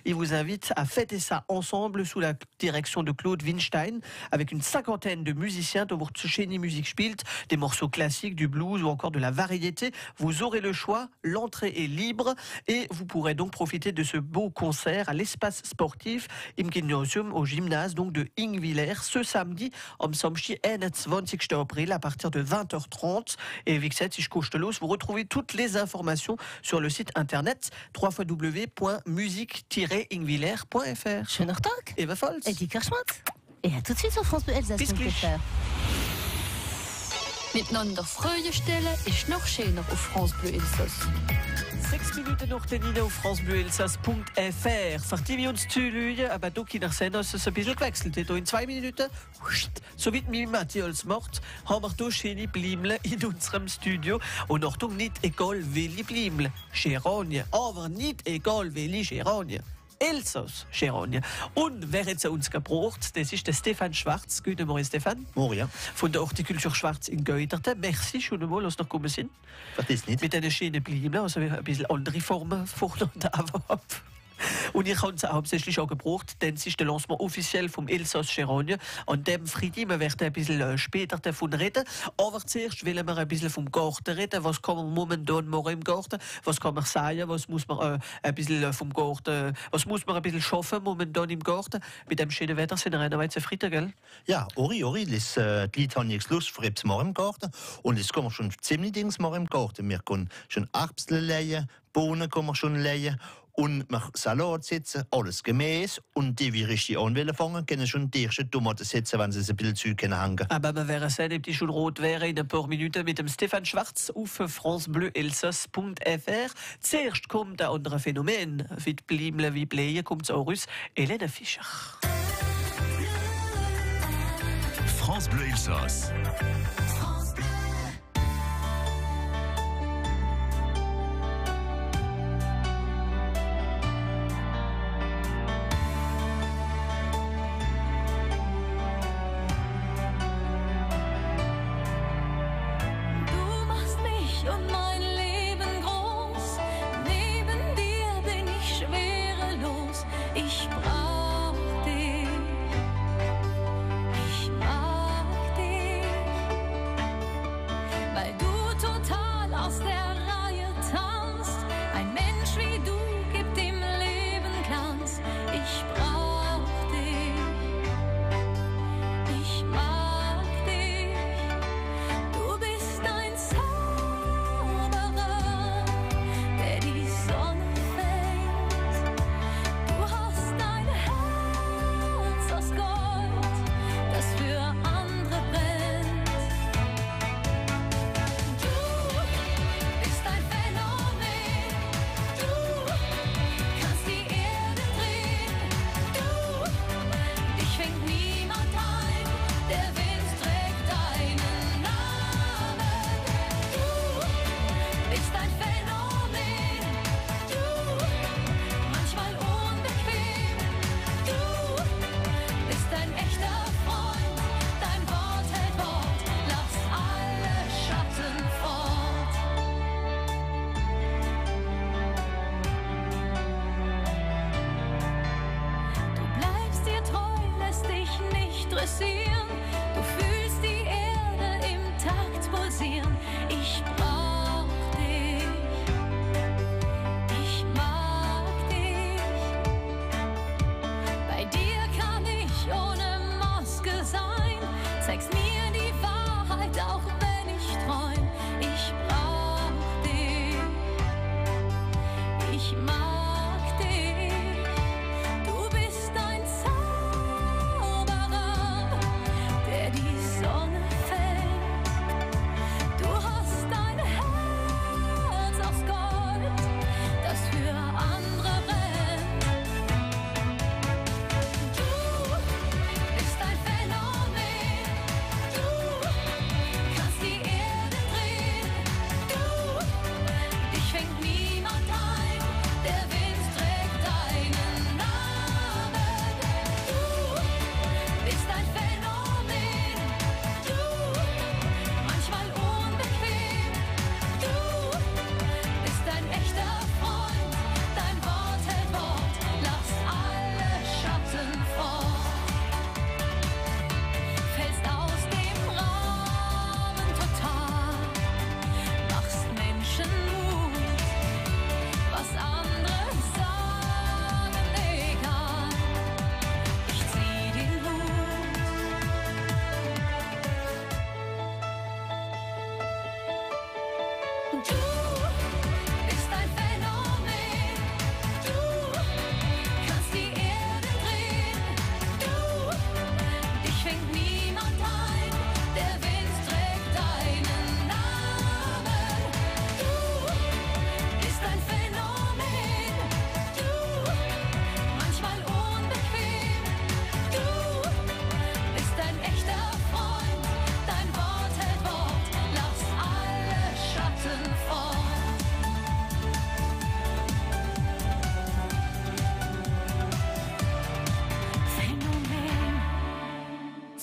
Il vous invite à fêter ça ensemble sous la direction de Claude Winstein avec une 50aine de musiciens de Wurzelscheni Musik spielt, des morceaux classiques, du blues ou encore de la variété. Vous aurez le choix, l'entrée est libre et vous pourrez donc profiter de ce beau concert à l'espace sportif im Gymnasium au gymnase donc de Ingwiller ce samedi am Samstag 21. April à partir de 20h30 et wie gesagt, ich kostelos. Vous retrouvez toutes les informations sur le site internet www.musique-ingwiller.fr. Schöner Tag. Eva Volz. Et Guy Kerschmatt. Et à tout de suite sur France Bleu Alsace.fr. Miteinander Freude stellen ist noch schöner auf France Bleu Elsass. 6 Minuten noch den auf francebleuelsass.fr. Vertivi uns Zülüge, aber du Kinder sehen, dass es ein bisschen gewechselt hat. In 2 Minuten, so wie mir Matthias macht, haben wir hier schöne Blimle in unserem Studio. Und Achtung, nicht egal welche Blimle, Cherogne, aber nicht egal welche Cherogne. Elsass, Cherogne. Und wer jetzt uns gebraucht, das ist der Stefan Schwarz. Guten Morgen, Stefan. Morgen. Von der Hortikultur Schwarz in Götterte. Merci schon einmal, dass ihr gekommen sind. Das ist nicht. Mit einer schönen Blimle, also ein bisschen andere Formen vorne und aber. Und ich habe es hauptsächlich auch gebraucht, denn es ist der Lancement offiziell vom Elsass Cherogne. An dem Freitag, wir werden ein bisschen später davon reden. Aber zuerst wollen wir ein bisschen vom Garten reden. Was kann man momentan machen im Garten? Was kann man sagen? Was muss man ein bisschen vom Garten, was muss man ein bisschen schaffen momentan im Garten? Mit dem schönen Wetter sind wir jetzt zufrieden, gell? Ja, Ori, die Leute haben jetzt Lust für etwas machen im Garten. Und jetzt können wir schon ziemlich Dings machen im Garten. Wir können schon Erbsen leihen, Bohnen können wir schon leihen. Und wir Salat setzen, alles gemäß. Und die, die richtig anfangen wollen, können schon die ersten Tomaten setzen, wenn sie ein bisschen Zeug hängen. Aber wir werden sehen, ob die schon rot wäre in ein paar Minuten mit dem Stefan Schwarz auf francebleuelsass.fr. Zuerst kommt ein anderes Phänomen. Wie die Blimle, wie Bleie, kommt es auch raus. Helene Fischer. France Bleu Elsass. Du bist ein Zauberer, der die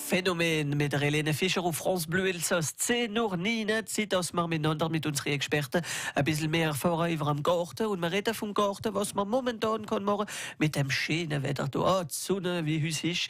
Phänomen mit der Helene Fischer auf France Bleu Elsass. 10 Uhr 9, Zeit, dass wir miteinander mit unseren Experten ein bisschen mehr erfahren über den Garten. Und wir reden vom Garten, was man momentan machen kann mit dem schönen Wetter. Da, die Sonne, wie es ist,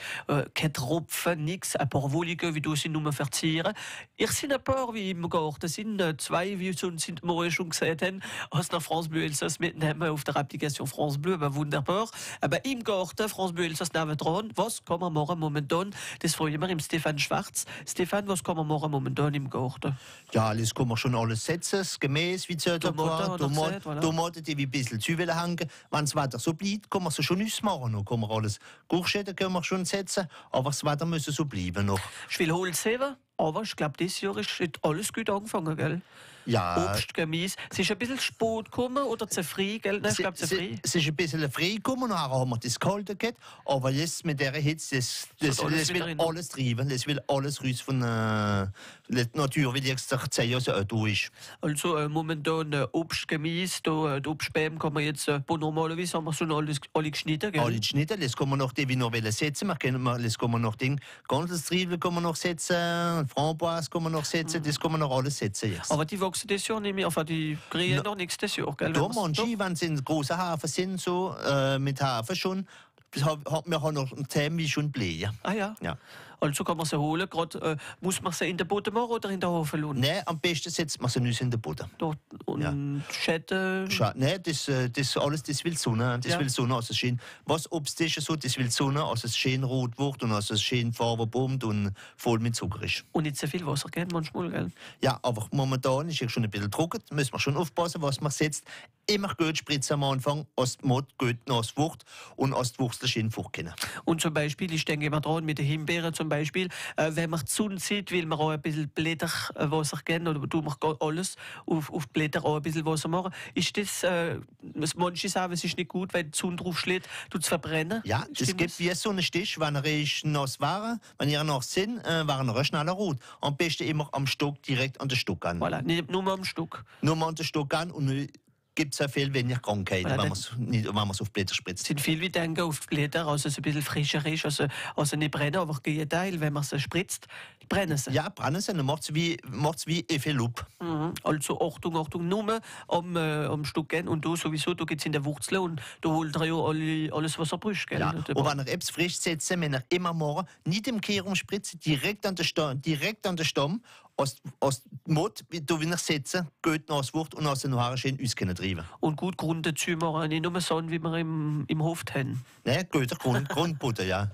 kein Tropfen, nichts, ein paar Wolligen, wie du sie nur verzieren. Ich sind ein paar wie im Garten, sind 2, wie wir schon gesehen haben, aus der France Bleu Elsass mitnehmen auf der Applikation France Bleu, aber wunderbar. Aber im Garten, France Bleu Elsass nebendran, was kann man machen momentan? Das freue ich mich im Stefan Schwarz. Stefan, was kann man machen momentan im Garten? Ja, das kann man schon alles setzen, gemäß wie Tomaten, die wie ein bisschen zu hängen. Wenn das Wetter so bleibt, kann man sie schon nichts machen. Noch kann man alles Gurschäden können wir schon setzen, aber das Wetter muss so bleiben noch. Ich will Holz haben, aber ich glaube, dieses Jahr ist alles gut angefangen, gell? Ja. Obst, Gemüse. Es ist ein bisschen spät gekommen oder zu früh, gell? Nein, ich glaube, zu früh. Es ist ein bisschen früh gekommen, nachher haben wir das Kalte gehabt, aber jetzt mit dieser Hitze, das will alles treiben, das will alles raus von der Natur, wie die gesagt haben, also durch. Also momentan Obst, Gemüse, die Obstbäume kann man jetzt, normalerweise haben wir schon alle geschnitten, gell? Alle geschnitten, das kann man noch die wie noch setzen, das kann man noch den ganzen Zwiebeln kann man noch setzen, Framboise kann man noch setzen, das kann man noch alles setzen jetzt. Aber die wachsen das Jahr nicht mehr, also die kriegen noch nichts das Jahr, gell? Da manche, wenn sie in großen Hafen sind, so mit Hafen schon, wir haben noch ein Thema wie schon blähen. Ah ja? Ja. Also kann man sie holen, gerade muss man sie in den Boden machen oder in den Hafen lassen? Nein, am besten setzt man sie nicht in den Boden. Dort, und Ja. Schäden? Nein, das alles, das will Sonne. Das will Sonne, also schön. Was Obst ist so, das will Sonne, also es schön rot wird und also es schön Farbe bombt und voll mit Zucker ist. Und nicht so viel Wasser, gell? Manchmal, gell? Ja, aber momentan ist es schon ein bisschen trocken, müssen wir schon aufpassen, was man setzt. Immer gut spritzen am Anfang, als die Mod gut nass wird und als die Wurzel schön fortkommen. Und zum Beispiel, ich denke immer dran, mit den Himbeeren zum Beispiel, wenn man die Sonne sieht, will man auch ein bisschen Blätterwasser geben, oder du machst alles auf die Blätter auch ein bisschen Wasser machen. Ist das, manche sagen, es ist nicht gut, weil die Sonne drauf schlägt, tut es verbrennen? Ja, es gibt wie so einen Stich, wenn er nass war, wenn ihr nass sind, waren er schneller rot. Am besten immer am Stock, direkt an den Stock an. Voilà, nicht nur am Stück. Nur mal an den Stock an und gibt es auch viel weniger Krankheiten, Voilà, wenn man es auf Blätter spritzt. Es sind viele, die denken auf die Blätter, also es ein bisschen frischer ist, also nicht brennen, aber im Gegenteil, wenn man sie spritzt, brennen sie. Ja, brennen sie, dann macht es wie Efelup. Also Achtung, nur am Stück gehen und da sowieso, da geht es in der Wurzel und da holt er ja alles, was er braucht. Gell? Ja. Und wenn er etwas frisch setzt, wenn er immer morgen nicht im Kehr umspritzt, direkt an den Stamm, aus Mott, du will er setzen, geht nass wird und aus den Haaren schön auskriegen. Und gut Grund dazu machen, nicht nur so, wie wir im Hof haben. Ne, guter Grundbutter, ja.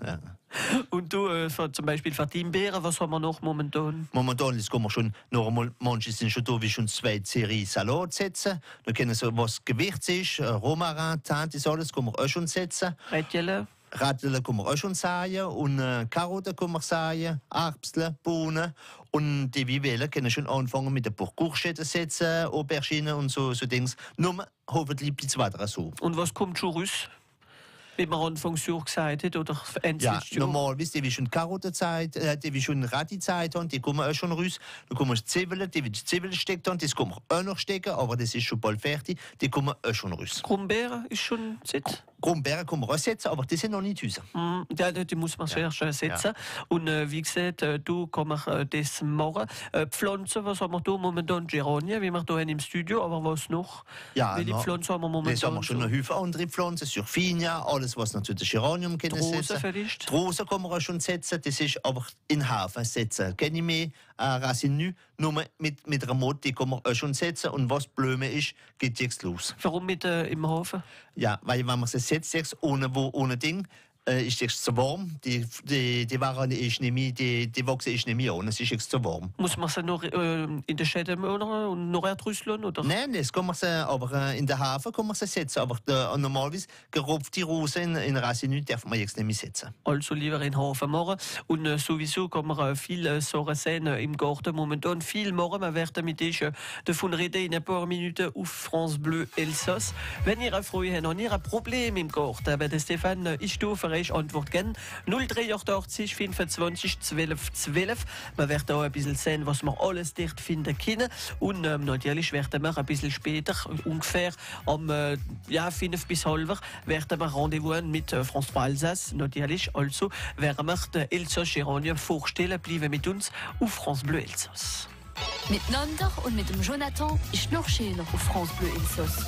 Und du, zum Beispiel für die Himbeeren, was haben wir noch momentan? Momentan das kann man schon noch einmal, manche sind schon da, wie schon 2 Serien Salat setzen. Da können sie, was Gewicht ist, Romarin, Tante, alles kann man auch schon setzen. Rädchen? Radler kann man auch schon säen und Karotten kann man säen, Erbsen, Bohnen und die Vivellen können schon anfangen mit ein paar Gurken setzen, Auberginen und so Dings. Nur hoffentlich bleibt es weiter so. Und was kommt schon raus? Wie man anfangs gesagt hat, oder Ja, normalerweise, die wie schon Karottenzeit, die wie schon Radizeit haben, die kommen auch schon raus. Dann kommen Zwiebeln, die wie die Zwiebeln steckt haben, das kann man auch noch stecken, aber das ist schon bald fertig, die kommen auch schon raus. Krummbeeren ist schon Sitz? Krummbeeren kann man auch setzen, aber die sind noch nicht raus. Ja, die muss man zuerst setzen. Ja. Und wie gesagt, du kann man das machen. Pflanzen, was haben wir da momentan? Geranien, wie wir da im Studio, aber was noch? Ja, welche Pflanzen haben wir momentan? Das haben wir schon noch viele andere Pflanzen, Surfinia, alles was natürlich Geranium können setzen. vielleicht? Die Rose kann man auch schon setzen, das ist aber in Hafen setzen. Kenne ich mehr, Racine, nur mit einer Mod, die kann man auch schon setzen und was Blume ist, geht jetzt los. Warum mit im Hafen? Ja, weil wenn man sie setzt, ohne Ding, ist es zu warm. Die Waren ist nicht mehr, die wachsen ist nicht mehr an. Es ist jetzt zu warm. Muss man sie noch in der Schäde und noch erdrüsseln, oder? Nein, das kann man sie, aber in der Hafen kann man sie setzen. Aber normalerweise gerupfte Rosen in Racine darf man jetzt nicht mehr setzen. Also lieber in Hafen machen. Und sowieso kann man viel Sachen sehen im Garten momentan. Viel machen. Wir werden mit euch davon reden in ein paar Minuten auf France Bleu Elsass. Wenn ihr eine Freude habt und ihr ein Problem im Garten, der Stefan ist da für euch Antwort geben. 083 25 12 12. Wir werden auch ein bisschen sehen, was wir alles dort finden können. Und natürlich werden wir ein bisschen später, ungefähr am 5 bis halb, werden wir Rendezvous mit France Bleu Alsace. Natürlich, also werden wir den Elsass Geranium vorstellen. Bleiben mit uns auf France Bleu Elsass. Miteinander und mit dem Jonathan ist noch schöner auf France Bleu Elsass.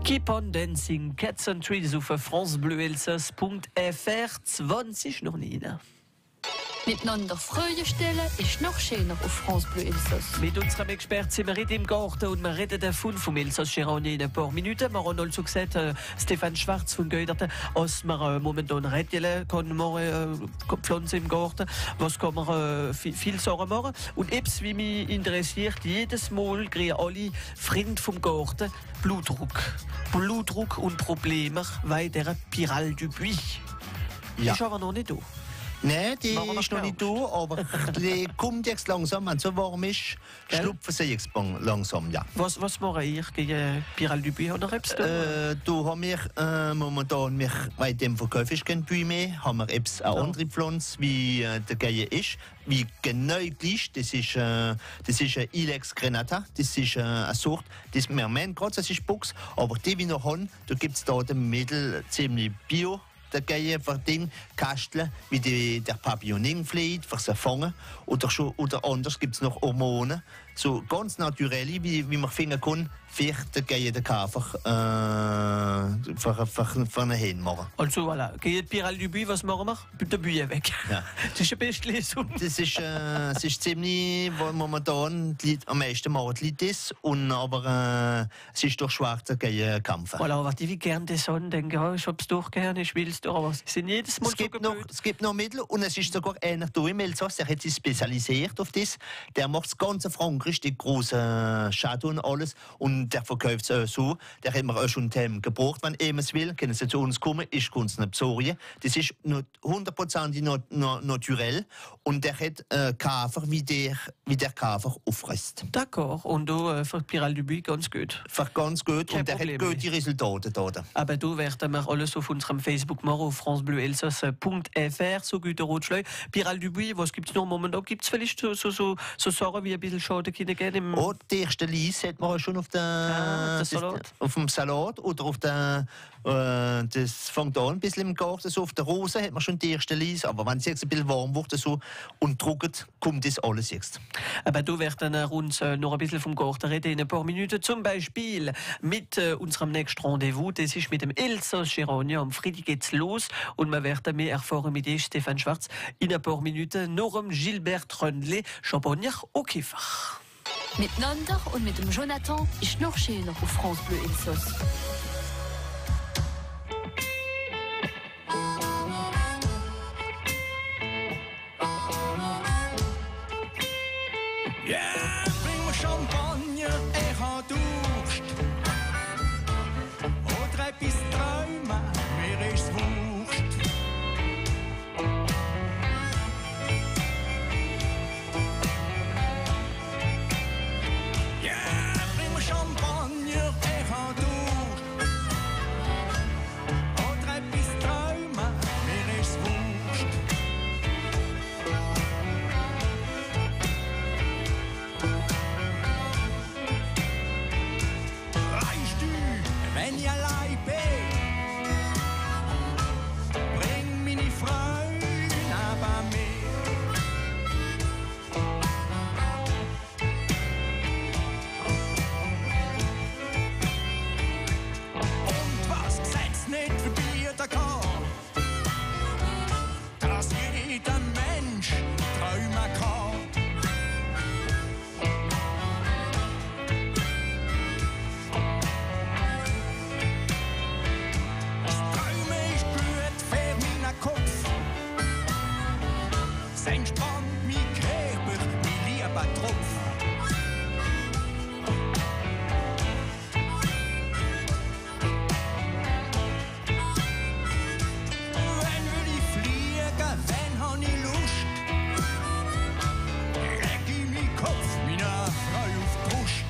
Keep on Dancing, Cats and Trees auf francebleuelsass.fr 20 noch nie. Miteinander Freude stellen ist noch schöner auf France Bleu Elsass. Mit unserem Experten sind wir im Garten und wir reden davon vom Elsass Geranium in ein paar Minuten. Wir haben also gesagt, Stefan Schwarz von Göderte, was man momentan retten kann, man pflanzen im Garten, was kann man viel Sachen machen. Und etwas, wie mich interessiert, jedes Mal kriegen alle Freunde vom Garten Blutdruck und Probleme wegen der Pyrale du Puy. Ja. Ist aber noch nicht da. Nein, die ist noch nicht da, aber die kommt jetzt langsam. Wenn es so warm ist, schlupfen sie jetzt langsam, ja. Was machen ihr gegen Pyrale du Puy? Oder etwas? Da haben wir momentan, bei dem Verkauf ist kein Puy mehr, haben wir etwas eine andere Pflanze, wie der Geie ist, wie genau gleich. Das ist eine Ilex grenata, das ist eine Sorte, das wir meinen gerade, das ist Box, aber die, die wir noch haben, da gibt es da den Mittel ziemlich bio. da gehen für den Kasteln, wie der Papillon fliegt, für sie fangen. Oder anders gibt es noch Hormone. So ganz naturell, wie man finden kann, vielleicht gehen der Käfer für einen Hin machen. Also voilà, geht Piral du Buis, was machen wir? Der Buis weg. Ja. Das ist eine beste Lesung. Das ist ziemlich, wo momentan am meisten machen die Leute das, aber es ist doch schwer zu kämpfen. Voilà, aber die wie gern die Sonne denken, oh, ich hab's doch gerne, ich will's doch, aber sie sind jedes Mal Es gibt noch Mittel und es ist sogar einer da im Elsass, der hat sich spezialisiert auf das. Der macht das ganze Frankreich, die großen Chateau und alles und der verkauft es so. Der hat mir auch schon Themen gebraucht, wenn jemand will, können sie zu uns kommen, ich kann es nicht besorgen. Das ist 100% naturell und der hat Käfer, wie der Käfer auffrisst. D'accord, und du für Piral du Buis ganz gut. Für ganz gut Kein und der Problem, hat gute Resultate da. Aber du werden wir alles auf unserem Facebook machen, auf francebleuelsass.fr, so gute Rotschleu. Piral du Buis, was gibt es noch momentan? Gibt es vielleicht so Sachen wie ein bisschen Schade geben? Oh, die erste Lies hat man schon auf auf dem Salat oder auf der das fängt an ein bisschen im Garten, so auf der Rose hat man schon die erste Lies, aber wenn es jetzt ein bisschen warm wird so, und trocknet, kommt das alles jetzt. Aber du werden uns noch ein bisschen vom Garten reden in ein paar Minuten, zum Beispiel mit unserem nächsten Rendezvous, das ist mit dem Elsass Gironien. Am Freitag geht's los und wir werden mehr erfahren mit dir, Stefan Schwarz, in ein paar Minuten noch um Gilbert Tröndle, Champagner au Kiefer. Miteinander und mit dem Jonathan ist noch schöner auf France Bleu Elsass. Ja, bring mir Champagner, ich hab Durst. Oder etwas träumen, mir ist's wurscht. Ja, bring mir Champagner, ich hab Durst. Oder etwas träumen, mir ist's wurscht. Weißt du, wenn ich allein bin, bring meine Freunde neben mir. Und was Gesetz nicht verbieten kann, dass jeder Mensch träumen kann. Träume ist gut für meinen Kopf. Es entspannt mein Körper, mein lieber Tropf. Wenn will ich fliegen, wenn han ich Lust, leg ich meinen Kopf meiner Frau auf die Brust.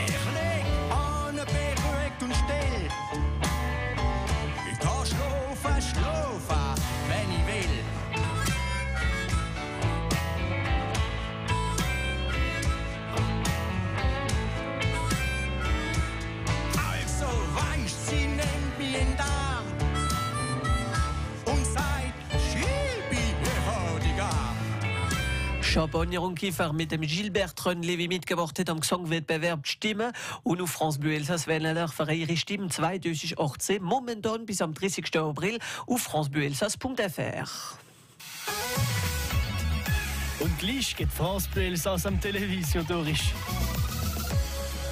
Ich leg an, beruhigt und still. Ich kann schlafen, wenn ich will. Also weißt, sie nimmt mich in den Arm und sagt, Schibi, ich hab dich gern. Champagner und Kiefer mit dem Gilbert Tröndle, wie mitgebracht hat am Gesangwettbewerb Stimme. Und auf France Bleu Elsass wählen wir für ihre Stimmen 2018, momentan bis am 30. April auf francebleuelsass.fr. Und gleich geht France Bleu Elsass am Television durch.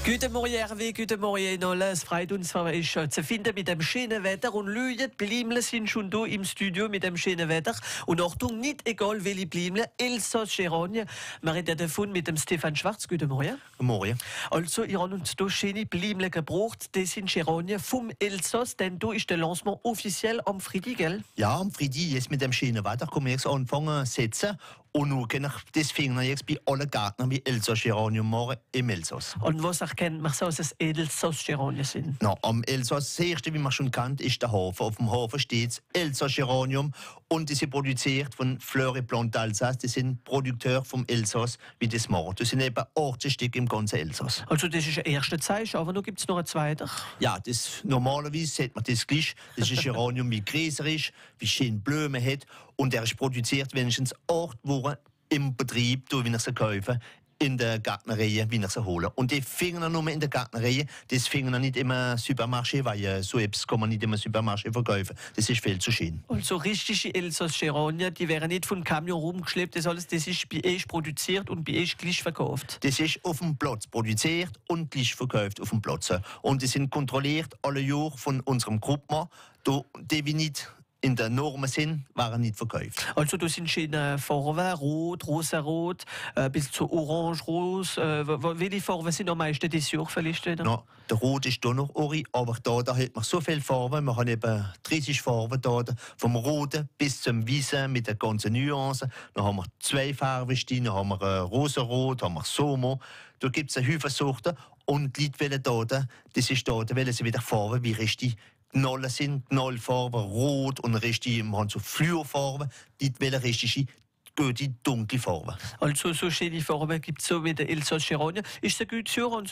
Guten Morgen, Hervé, guten Morgen, alle. Es freut uns, euch zu finden mit dem schönen Wetter. Und Leute, Blimle sind schon da im Studio mit dem schönen Wetter. Und Achtung, nicht egal welche Blimle, Elsass-Cherogne. Wir reden davon mit dem Stefan Schwarz. Guten Morgen. Guten Morgen. Also, ihr habt uns hier schöne Blimle gebracht. Das sind Cherogne vom Elsass, denn da ist der Lancement offiziell am Freitag, gell? Ja, am Freitag, jetzt mit dem schönen Wetter, können wir jetzt anfangen zu setzen. Und nun kann ich das finden jetzt bei allen Gärtnern wie Elsass-Geranium machen im Elsass. Und was erkennt man so, dass es Elsass-Cherogne sind? Na, am Elsass, das erste, wie man schon kennt, ist der Hafen. Auf dem Hafen steht Elsass-Geranium und die sind produziert von Fleur et Plante d'Alsace. Die sind Produkteur vom Elsass, wie das machen. Das sind eben 80 Stück im ganzen Elsass. Also das ist ein erster Zeichen, aber noch gibt es noch ein zweiter. Ja, das, normalerweise sieht man das gleich. Das ist ein Geranium, wie größer ist, wie schön Blumen hat. Und der ist produziert wenigstens 8 Wochen im Betrieb, wie ich sie kaufe, in der Gärtnerei, wie ich sie hole. Und die finden wir nur in der Gärtnerei, das finden wir nicht im Supermarché, weil so etwas kann man nicht im Supermarché verkaufen. Das ist viel zu schön. Und so richtige Elsass-Cherogne, die werden nicht von Kamion rumgeschleppt, das alles, das ist bei euch produziert und bei euch gleich verkauft. Das ist auf dem Platz produziert und gleich verkauft auf dem Platz. Und die sind kontrolliert alle Jahre von unserem Gruppmann, die wir nicht in der Normen sind, waren nicht verkauft. Also da sind schöne Farben, rot, rosarot, bis zu orange-ros. Welche Farben sind am meisten dieses Jahr vielleicht wieder? No, der Rot ist da noch Ori, aber da hat man so viele Farben. Wir haben eben 30 Farben da, vom Roten bis zum Weißen mit der ganzen Nuance. Dann haben wir 2 Farben stehen, dann haben wir Rosarot, haben wir Somo. Da gibt es eine Haufen Sorten und die Leute wollen da, das ist da, wollen sie wieder Farben wie richtig Knollen sind, Knollfarben, rot und richtig, wir haben so Fluorfarben, die wollen richtig gute, dunkle Farben. Also so schöne Farben gibt es so wie der Elsass-Cherogne. Ist es gut Jahr?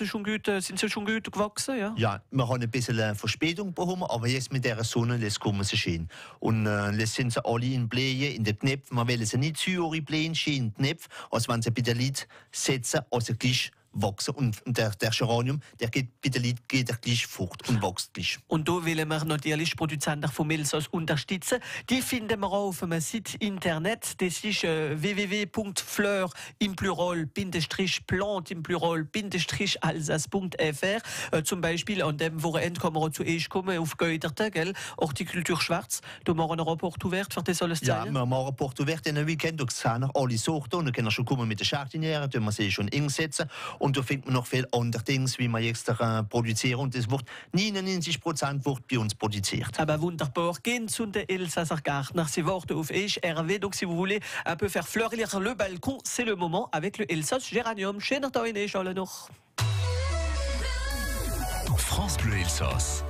Sind sie schon gut gewachsen? Ja, ja, wir haben ein bisschen Verspätung bekommen, aber jetzt mit dieser Sonne kommen sie schön. Und jetzt sind sie alle in Blähen, in den Knöpfen. Man will sie nicht zu blähen, schön in den Knöpfen, als wenn sie bei den Leuten setzen, also gleich wachsen. Und der Geranium, der geht bei den Leuten geht gleich fort und wächst gleich. Und da wollen wir natürlich Produzenten vom Elsass unterstützen. Die finden wir auch auf einem Site Internet. Das ist www.fleur im Plural Plante im Plural Alsace.fr. Zum Beispiel an dem Wochenende kann man auch zu euch kommen auf Götterte, gell? Hortikultur Schwarz. Da machen wir eine Porte ouverte für das alles Ja, zeigen. wir machen eine Porte ouverte in einem Weekend. Da sehen wir alle Sorten. Und dann können wir schon kommen mit den Jardinieren, da wir sie schon einsetzen. Und da findet man noch viele andere Dinge, wie wir jetzt produzieren. Und das wird 99% wird bei uns produziert. Aber wunderbar. Gehen zu den Elsasser Gärtner. Sie warten auf euch. Hervé, donc si vous voulez un peu faire fleurir le balcon, c'est le moment avec le Elsass Geranium. Schöner Tag in euch alle noch. France Bleu Elsass.